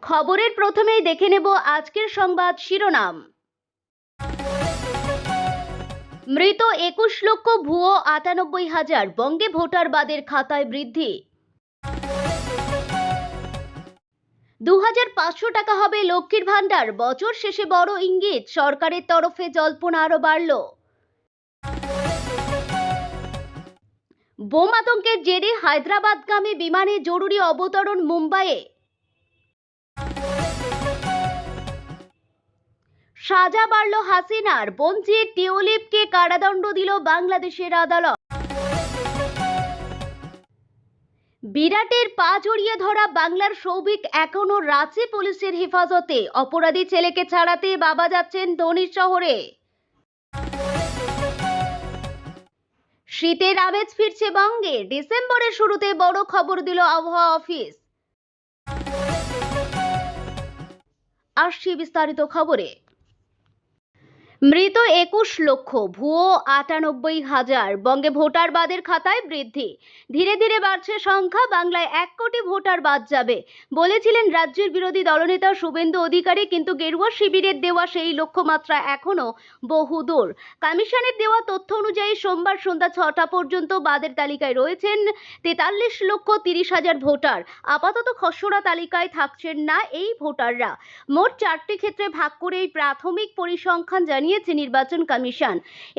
খবরের প্রথমেই দেখে নেব আজকের সংবাদ শিরোনাম। মৃত ২১ লক্ষ ভুয়ো ৯৮,০০০ বঙ্গে ভোটার বাদের খাতায় বৃদ্ধি। ২৫০০ টাকা হবে লক্ষ্মীর ভান্ডার, বছর শেষে বড় ইঙ্গিত, সরকারের তরফে জল্পনা আরো বাড়ল। বোম আতঙ্কের জেরে হায়দ্রাবাদগামী বিমানে জরুরি অবতরণ মুম্বাইয়ে। সাজা বাড়ল হাসিনার, বঞ্চিত টিউলিপকে কারাদণ্ড দিল বাংলাদেশের আদালত। বিরাটের পা জড়িয়ে ধরা বাংলার সৌভিক এখনো রাঁচি পুলিশের হেফাজতে, অপরাধী ছেলেকে ছাড়াতে বাবা যাচ্ছেন ধনির শহরে। শীতের আমেজ ফিরছে বঙ্গে, ডিসেম্বরের শুরুতে বড় খবর দিল আবহাওয়া অফিস। আসছি বিস্তারিত খবরে। মৃত ২১ লক্ষ ভুয়ো ৯৮,০০০ বঙ্গে ভোটার বাদের খাতায় বৃদ্ধি। ধীরে ধীরে বাড়ছে সংখ্যা, বাংলায় ১ কোটি ভোটার বাদ যাবে বলেছিলেন রাজ্যের বিরোধী দলনেতা শুভেন্দু অধিকারী, কিন্তু গেরুয়া শিবিরের দেওয়া সেই লক্ষ্যমাত্রা এখনো বহুদূর। কমিশনের দেওয়া তথ্য অনুযায়ী সোমবার সন্ধ্যা ৬টা পর্যন্ত বাদের তালিকায় রয়েছেন ৪৩,৩০,০০০ ভোটার। আপাতত খসড়া তালিকায় থাকছেন না এই ভোটাররা। মোট ৪টি ক্ষেত্রে ভাগ করে এই প্রাথমিক পরিসংখ্যান জানিয়েছে নির্বাচন কমিশন।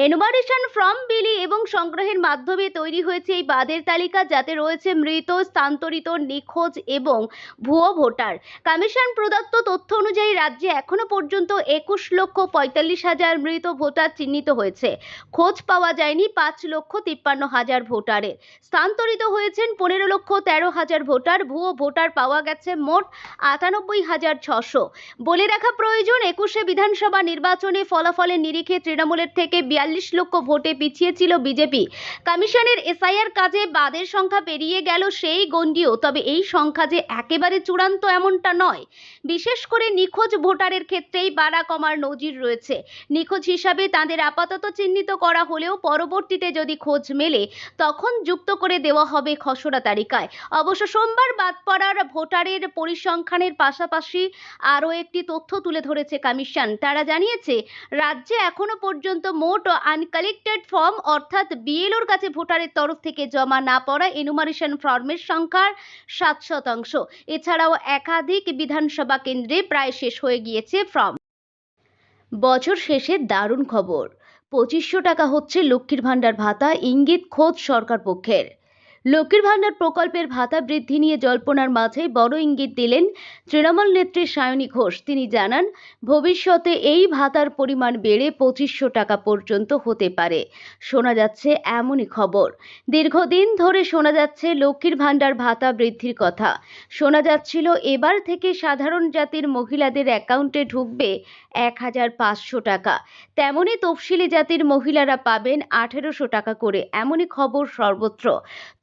এনুমারেশন ফর্ম বিলি এবং সংগ্রহের মাধ্যমে তৈরি হয়েছে এই বাদের তালিকা, যাতে রয়েছে মৃত, স্থানান্তরিত, নিখোঁজ এবং ভুয়ো ভোটার। কমিশন প্রদত্ত তথ্য অনুযায়ী রাজ্যে এখনো পর্যন্ত ২১,৪৫,০০০ মৃত ভোটার চিহ্নিত হয়েছে। খোঁজ পাওয়া যায়নি ৫,৫৩,০০০ ভোটারের। স্থানান্তরিত হয়েছেন ১৫,১৩,০০০ ভোটার। ভুয়ো ভোটার পাওয়া গেছে মোট ৯৮,৬০০। বলে রাখা প্রয়োজন, ২১শে বিধানসভা নির্বাচনে ফলাফলের নিরিখে তৃণমূলের থেকে ৪২ লক্ষ ভোটে পিছিয়ে ছিল বিজেপি। কমিশনের এসআইআর কাজে বাদের সংখ্যা পেরিয়ে গেল সেই গণ্ডিও, তবে এই সংখ্যা যে একেবারে চূড়ান্ত এমনটা নয়। বিশেষ করে নিখোঁজ ভোটারের ক্ষেত্রেই বাড়া কমার নজির রয়েছে। নিখোঁজ হিসাবে তাঁদের আপাতত চিহ্নিত করা হলেও পরবর্তীতে যদি খোঁজ মেলে তখন যুক্ত করে দেওয়া হবে খসড়া তালিকায়। অবশ্য সোমবার বাদ পড়ার ভোটারের পরিসংখ্যানের পাশাপাশি আরও একটি তথ্য তুলে ধরেছে কমিশন। তারা জানিয়েছে, রাজ্যে এখনো পর্যন্ত মোট আনকালেক্টেড ফর্ম অর্থাৎ বিএলওর কাছে ভোটারের তরফ থেকে জমা না পড়া এনুমারেশন ফর্মের সংখ্যার ৭%। এছাড়াও একাধিক বিধানসভা কেন্দ্রে প্রায় শেষ হয়ে গিয়েছে ফর্ম। বছর শেষে দারুণ খবর, ২৫০০ টাকা হচ্ছে লক্ষ্মীর ভান্ডার ভাতা, ইঙ্গিত খোদ সরকার পক্ষের। লক্ষ্মীর ভান্ডার প্রকল্পের ভাতা বৃদ্ধি নিয়ে জল্পনার মাঝেই বড় ইঙ্গিত দিলেন তৃণমূল নেত্রী সায়নী ঘোষ। তিনি জানান, ভবিষ্যতে এই ভাতার পরিমাণ বেড়ে ২৫০০ টাকা পর্যন্ত হতে পারে। শোনা যাচ্ছে এমনই খবর। দীর্ঘদিন ধরে শোনা যাচ্ছে লক্ষ্মীর ভান্ডার ভাতা বৃদ্ধির কথা। শোনা যাচ্ছিল এবার থেকে সাধারণ জাতির মহিলাদের অ্যাকাউন্টে ঢুকবে ১,৫০০ টাকা। তেমনি তফসিলি জাতির মহিলারা পাবেন ১,৮০০ টাকা করে, এমনই খবর সর্বত্র।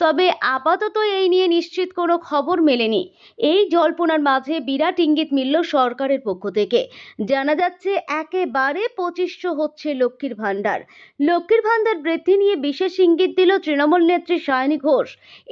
তবে আপাতত এই নিয়ে নিশ্চিত কোনো খবর মেলেনি। এই জল্পনার মাঝে বিরাট ইঙ্গিত মিলল সরকারের পক্ষ থেকে। জানা যাচ্ছে একেবারে ২৫০০ হচ্ছে লক্ষ্মীর ভান্ডার। লক্ষ্মীর ভান্ডার বৃদ্ধি নিয়ে বিশেষ ইঙ্গিত দিল তৃণমূল নেত্রী সায়নী ঘোষ।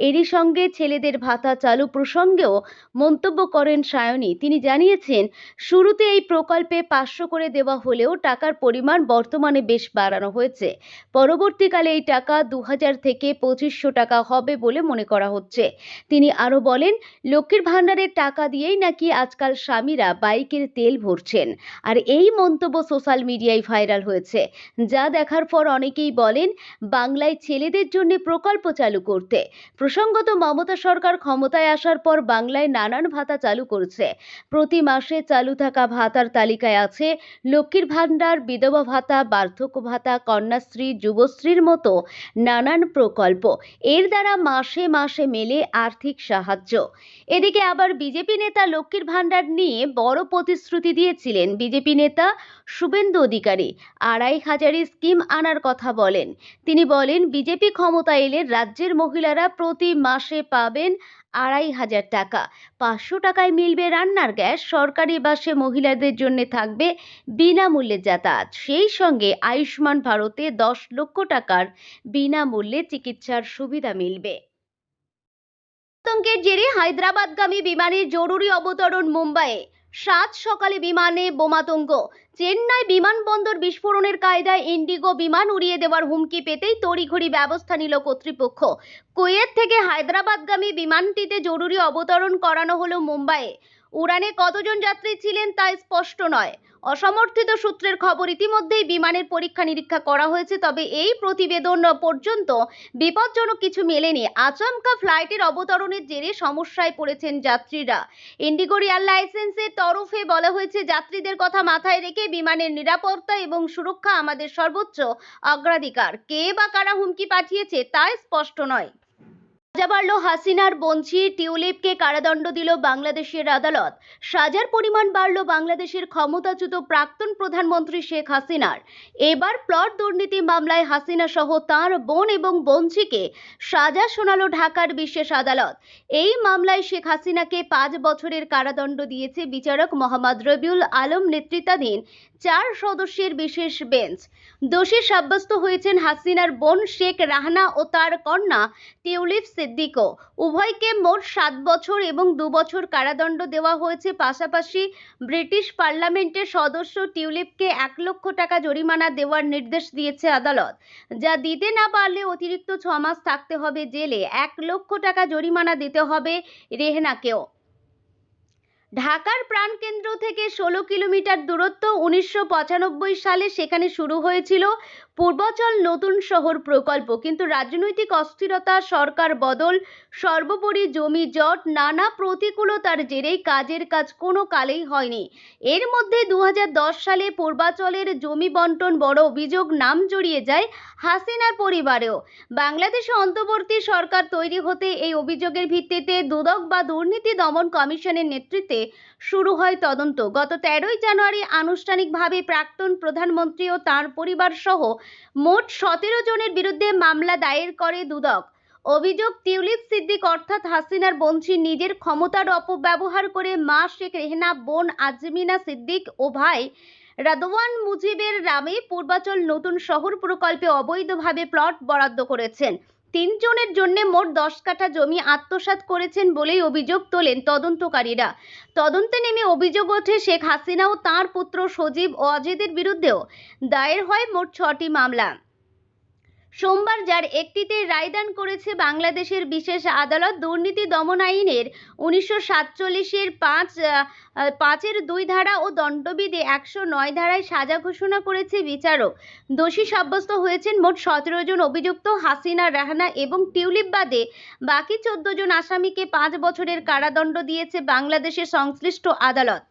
এরই সঙ্গে ছেলেদের ভাতা চালু প্রসঙ্গেও মন্তব্য করেন সায়নী। তিনি জানিয়েছেন, শুরুতে এই প্রকল্পে ৫০০ করে দেওয়া হলেও টাকার পরিমাণ বর্তমানে বেশ বাড়ানো হয়েছে। পরবর্তীকালে এই টাকা ২,০০০ থেকে ২৫০০ টাকা হবে বলে মনে করা হচ্ছে। তিনি আরো বলেন, লক্ষ্মীর ভান্ডারের টাকা দিয়েই নাকি আজকাল স্বামীরা বাইকের তেল ভরছেন। আর এই মন্তব্য সোশ্যাল মিডিয়ায় ভাইরাল হয়েছে, যা দেখার পর অনেকেই বলেন বাংলায় ছেলেদের জন্য প্রকল্প চালু করতে। প্রসঙ্গত, মমতা সরকার ক্ষমতায় আসার পর বাংলায় নানান ভাতা চালু করেছে। প্রতি মাসে চালু থাকা ভাতার তালিকায় আছে লক্ষ্মীর ভান্ডার, বিধবা ভাতা, বার্ধক্য ভাতা, কন্যাশ্রী, যুবশ্রীর মতো নানান প্রকল্প। এর দ্বারা মাসে মাসে মেলে আর্থিক সাহায্য। এদিকে আবার বিজেপি নেতা লক্ষ্মীর ভান্ডার নিয়ে বড় প্রতিশ্রুতি দিয়েছিলেন। বিজেপি নেতা শুভেন্দু অধিকারী ২,৫০০ স্কিম আনার কথা বলেন। তিনি বলেন, বিজেপি ক্ষমতা এলে রাজ্যের মহিলারা প্রতি মাসে পাবেন ২,৫০০ টাকা। ৫০০ টাকায় মিলবে রান্নার গ্যাস। সরকারি বাসে মহিলাদের জন্য থাকবে বিনামূল্যে যাতায়াত। সেই সঙ্গে আয়ুষ্মান ভারতে ১০ লক্ষ টাকার বিনামূল্যে চিকিৎসার সুবিধা মিলবে। আতঙ্কের জেরে হায়দ্রাবাদগামী বিমানের জরুরি অবতরণ মুম্বাইয়ে। 7 সকালে বিমানে বোমাতঙ্ক। চেন্নাই বিমানবন্দর বিস্ফোরণের কায়দায় ইন্ডিগো বিমান উড়িয়ে দেওয়ার হুমকি পেতেই তড়িঘড়ি ব্যবস্থা নিল কর্তৃপক্ষ। কুয়েত থেকে হায়দ্রাবাদগামী বিমানটিতে জরুরি অবতরণ করানো হলো মুম্বাইয়ে। উড়ানে কতজন যাত্রী ছিলেন তা স্পষ্ট নয়। অসমর্থিত সূত্রের খবর, ইতিমধ্যেই বিমানের পরীক্ষা নিরীক্ষা করা হয়েছে, তবে এই প্রতিবেদন পর্যন্ত বিপজ্জনক কিছু মেলেনি। আচমকা ফ্লাইটের অবতরণের জেরে সমস্যায় পড়েছেন যাত্রীরা। ইন্ডিগোর এয়ার লাইসেন্সের তরফে বলা হয়েছে, যাত্রীদের কথা মাথায় রেখে বিমানের নিরাপত্তা এবং সুরক্ষা আমাদের সর্বোচ্চ অগ্রাধিকার। কে বা কারা হুমকি পাঠিয়েছে তা স্পষ্ট নয়। সাজা বাড়ল হাসিনার বঞ্চি টিউলিপকে কারাদণ্ড দিল বাংলাদেশের আদালত। সাজার পরিমাণ বাড়ল বাংলাদেশের ক্ষমতাচ্যুত প্রাক্তন প্রধানমন্ত্রী শেখ হাসিনার। এবার প্লট দুর্নীতি মামলায় হাসিনা সহ তাঁর বোন এবং বঞ্চিকে সাজা শোনালো ঢাকার বিশেষ আদালত। এই মামলায় শেখ হাসিনাকে 5 বছরের কারাদণ্ড দিয়েছে বিচারক মোহাম্মদ রবিউল আলম নেতৃত্বাধীন 4 সদস্যের বিশেষ বেঞ্চ। দোষী সাব্যস্ত হয়েছেন হাসিনার বোন শেখ রাহানা ও তার কন্যা টিউলিপ সিদ্দিকও। উভয়কে মোট 7 বছর এবং 2 বছর কারাদণ্ড দেওয়া হয়েছে। পাশাপাশি ব্রিটিশ পার্লামেন্টের সদস্য টিউলিপকে 1 লক্ষ টাকা জরিমানা দেওয়ার নির্দেশ দিয়েছে আদালত, যা দিতে না পারলে অতিরিক্ত 6 মাস থাকতে হবে জেলে। 1 লক্ষ টাকা জরিমানা দিতে হবে রেহনাকেও। ঢাকার প্রাণকেন্দ্র থেকে 16 কিলোমিটার দূরত্ব। 1995 সালে সেখানে শুরু হয়েছিল পূর্বাচল নতুন শহর প্রকল্প, কিন্তু রাজনৈতিক অস্থিরতা, সরকার বদল, সর্বোপরি জমি জট, নানা প্রতিকূলতার জেরেই কাজের কাজ কোনো কালেই হয়নি। এর মধ্যে 2010 সালে পূর্বাচলের জমি বন্টন বড় অভিযোগ নাম জড়িয়ে যায় হাসিনার পরিবারেও। বাংলাদেশে অন্তর্বর্তী সরকার তৈরি হতে এই অভিযোগের ভিত্তিতে দুদক বা দুর্নীতি দমন কমিশনের নেতৃত্বে শুরু হয় তদন্ত। গত 13 জানুয়ারি আনুষ্ঠানিকভাবে প্রাক্তন প্রধানমন্ত্রী ও তাঁর পরিবার সহ মোট 17 জনের বিরুদ্ধে মামলা দায়ের করে দুদক। অভিযোগ, টিউলিপ সিদ্দিক অর্থাৎ হাসিনার বঞ্চি নিজের ক্ষমতার অপব্যবহার করে মা শেখ রেহনা, বোন আজমিনা সিদ্দিক ও ভাই রাদওয়ান মুজিবের নামে পূর্বাচল নতুন শহর প্রকল্পে অবৈধভাবে প্লট বরাদ্দ করেছেন। 3 জনের জন্য মোট 10 কাঠা জমি আত্মসাৎ করেছেন বলেই অভিযোগ তোলেন তদন্তকারীরা। তদন্তে নেমে অভিযোগ ওঠে শেখ হাসিনা ও তাঁর পুত্র সজীব ও অজিতের বিরুদ্ধেও দায়ের হয় মোট 6টি মামলা। সোমবার যার একটিতে রায়দান করেছে বাংলাদেশের বিশেষ আদালত। দুর্নীতি দমন আইনের 1947-এর 5-এর 2 ধারা ও দণ্ডবিধি 109 ধারায় সাজা ঘোষণা করেছে বিচারক। দোষী সাব্যস্ত হয়েছেন মোট 17 জন অভিযুক্ত। হাসিনা, রাহানা এবং টিউলিপ বাদে বাকি 14 জন আসামিকে 5 বছরের কারাদণ্ড দিয়েছে বাংলাদেশের সংশ্লিষ্ট আদালত।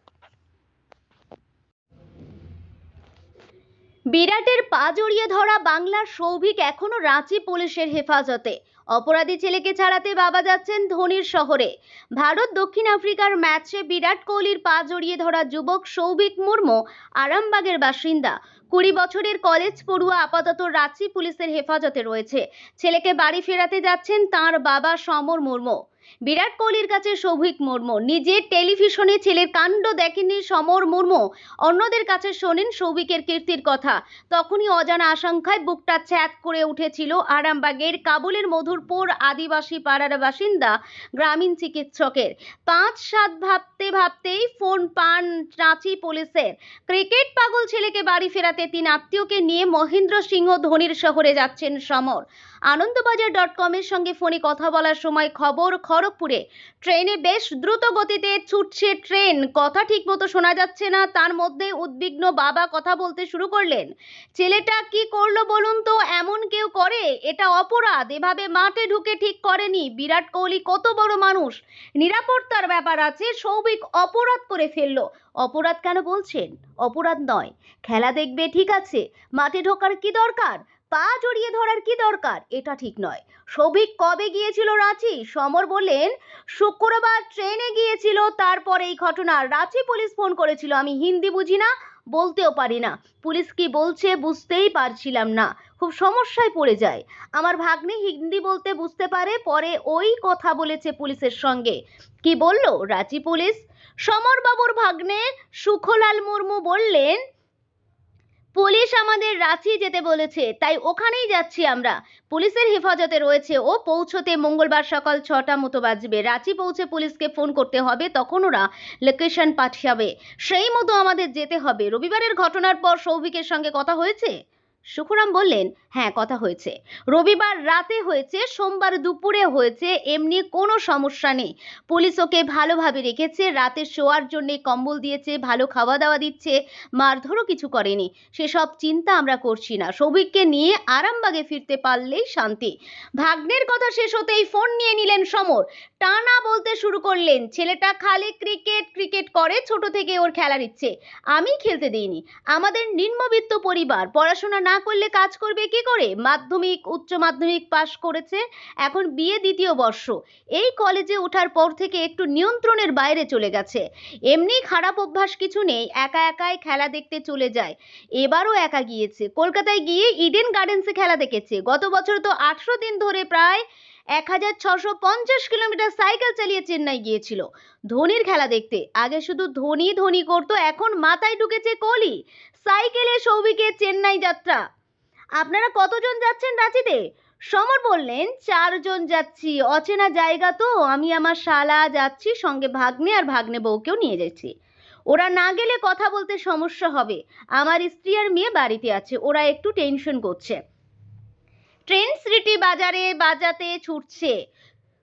বিরাটের পা জড়িয়ে ধরা বাংলার সৌভিক এখনো রাঁচি পুলিশের হেফাজতে। অপরাধী ছেলেকে ছাড়াতে বাবা যাচ্ছেন ধোনির শহরে। ভারত দক্ষিণ আফ্রিকার ম্যাচে বিরাট কোহলির পা জড়িয়ে ধরা যুবক সৌভিক মুর্মু আরামবাগের বাসিন্দা। 20 বছরের কলেজ পড়ুয়া আপাতত রাঁচি পুলিশের হেফাজতে রয়েছে। ছেলেকে বাড়ি ফেরাতে যাচ্ছেন তাঁর বাবা সমর মুর্মু। বিরাট কোহলির কাছে সৌভিক মুর্মু নিজের টেলিভিশনে ছেলের কাণ্ড দেখেননি সমর মুর্মু, অন্যদের কাছে শোনেন সৌভিকের কীর্তির কথা। তখনই অজানা আশঙ্কায় বুকটা ছ্যাঁত করে উঠেছিল আরামবাগের কাবুলের মধুরপুর আদিবাসী পাড়ার বাসিন্দা গ্রামীণ চিকিৎসকের। 5-7 ভাবতে ভাবতেই ফোন পান রাঁচি পুলিশের। ক্রিকেট পাগল ছেলেকে বাড়ি ফেরাতে 3 আত্মীয়কে নিয়ে মহেন্দ্র সিংহ ধোনির শহরে যাচ্ছেন সমর। আনন্দবাজার.com-এর সঙ্গে ফোনে কথা বলার সময় খবর, খড়গপুরে ট্রেনে বেশ দ্রুত গতিতে ছুটছে ট্রেন, কথা ঠিকমতো শোনা যাচ্ছে না। তার মধ্যে উদ্বিগ্ন বাবা কথা বলতে শুরু করলেন। ছেলেটা কি করলো বলুন তো? এমন কেউ করে? এটা অপরাধ। এভাবে মাঠে ঢুকে ঠিক করেনি। বিরাট কোহলি কত বড় মানুষ, নিরাপত্তার ব্যাপার আছে। সৌভিক অপরাধ করে ফেললো। অপরাধ কেন বলছেন? অপরাধ নয়, খেলা দেখবে ঠিক আছে, মাঠে ঢোকার কি দরকার? পা জড়িয়ে ধরার কি দরকার? এটা ঠিক নয়। সৌভিক কবে গিয়েছিল রাঁচি? সমর বললেন শুক্রবার ট্রেনে গিয়েছিল, তারপরে এই ঘটনা। রাঁচি পুলিশ ফোন করেছিল। আমি হিন্দি বুঝি না, বলতেও পারি না। পুলিশ কি বলছে বুঝতেই পারছিলাম না, খুব সমস্যায় পড়ে যায়। আমার ভাগ্নে হিন্দি বলতে বুঝতে পারে, পরে ওই কথা বলেছে পুলিশের সঙ্গে। কি বলল রাঁচি পুলিশ? সমর বাবুর ভাগ্নে সুখলাল মুর্মু বললেন, পুলিশ আমাদের রাঁচি যেতে বলেছে, তাই ওখানেই যাচ্ছি আমরা। পুলিশের হেফাজতে রয়েছে ও। পৌঁছতে মঙ্গলবার সকাল 6টা মতো বাজবে। রাঁচি পৌঁছে পুলিশকে ফোন করতে হবে, তখন ওরা লোকেশন পাঠাবে, সেই মতো আমাদের যেতে হবে। রবিবারের ঘটনার পর সৌভিকের সঙ্গে কথা হয়েছে? সুখরাম বললেন, হ্যাঁ, কথা হয়েছে। রবিবার রাতে হয়েছে, সোমবার দুপুরে হয়েছে, এমনি কোনো সমস্যা নেই। পুলিশ ওকে ভালোভাবে রেখেছে, রাতে শোয়ার জন্য কম্বল দিয়েছে, ভালো খাওয়া দাওয়া দিচ্ছে, মারধরও কিছু করেনি। সেসব চিন্তা আমরা করছি না। সৌভিককে নিয়ে আরামবাগে ফিরতে পারলেই শান্তি। ভাগ্নের কথা শেষ হতেই ফোন নিয়ে নিলেন সমর। টানা বলতে শুরু করলেন, ছেলেটা খালি ক্রিকেট ক্রিকেট করে, ছোট থেকে ওর খেলার ইচ্ছে। আমি খেলতে দিইনি। আমাদের নিম্নবিত্ত পরিবার, পড়াশোনা না করলে কাজ করবে কি করে? মাধ্যমিক উচ্চ মাধ্যমিক পাশ করেছে, এখন বিএ দ্বিতীয় বর্ষ। এই কলেজে ওঠার পর থেকে একটু নিয়ন্ত্রণের বাইরে চলে গেছে। এমনি খারাপ অভ্যাস কিছু নেই, একা একাই খেলা দেখতে চলে যায়। এবারও একা গিয়েছে, কলকাতায় গিয়ে ইডেন গার্ডেন্সে খেলা দেখেছে। গত বছর তো 18 দিন ধরে প্রায় 1650 কিলোমিটার সাইকেল চালিয়ে চেন্নাই গিয়েছিল ধোনির খেলা দেখতে। আগে শুধু ধোনি ধোনি করতো, এখন মাথায় ঢুকেছে কোহলি। সাইকেলে সৌভিকের চেন্নাই যাত্রা। আপনারা কতজন যাচ্ছেন রাঁচিতে? সমর বললেন, 4 জন যাচ্ছি। অচেনা জায়গা তো, আমি আমার শালা যাচ্ছি, সঙ্গে ভাগ্নে আর ভাগ্নে বউকেও নিয়ে যাচ্ছি। ওরা না গেলে কথা বলতে সমস্যা হবে। আমার স্ত্রী আর মেয়ে বাড়িতে আছে, ওরা একটু টেনশন করছে। ট্রেন সিটি বাজারে বাজাতে ছুটছে,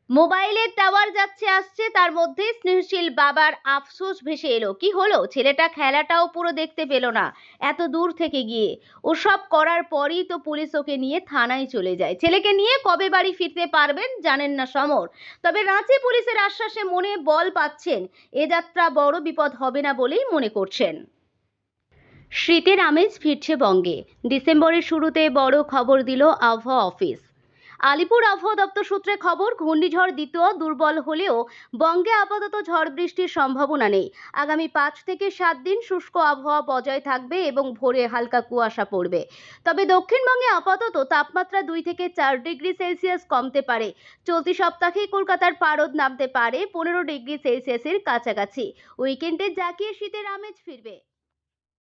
মোবাইলের টাওয়ার যাচ্ছে আসছে, তার মধ্যে স্নেহশীল বাবার আফসোস ভেসে এলো। কি হলো? ছেলেটা খেলাটাও পুরো দেখতে পেল না, এত দূর থেকে গিয়ে। ও সব করার পরই তো পুলিশ ওকে নিয়ে থানায় চলে যায়। ছেলেকে নিয়ে কবে বাড়ি ফিরতে পারবেন জানেন না সমর। তবে রাঁচি পুলিশের আশ্বাসে মনে বল পাচ্ছেন, এ যাত্রা বড় বিপদ হবে না বলেই মনে করছেন। শীতের আমেজ ফিরছে বঙ্গে। ডিসেম্বরের শুরুতে বড় খবর দিল আবহাওয়া অফিস। আলিপুর আবহাওয়া দপ্তর সূত্রে খবর, ঘূর্ণিঝড় দ্বিতীয় দুর্বল হলেও বঙ্গে আপাতত ঝড় বৃষ্টির সম্ভাবনা নেই। আগামী 5 থেকে 7 দিন শুষ্ক আবহাওয়া বজায় থাকবে এবং ভোরে হালকা কুয়াশা পড়বে। তবে দক্ষিণবঙ্গে আপাতত তাপমাত্রা 2 থেকে 4 ডিগ্রি সেলসিয়াস কমতে পারে। চলতি সপ্তাহে কলকাতার পারদ নামতে পারে 15 ডিগ্রি সেলসিয়াসের কাছাকাছি। উইকেন্ডে জাঁকিয়ে শীতের আমেজ ফিরবে।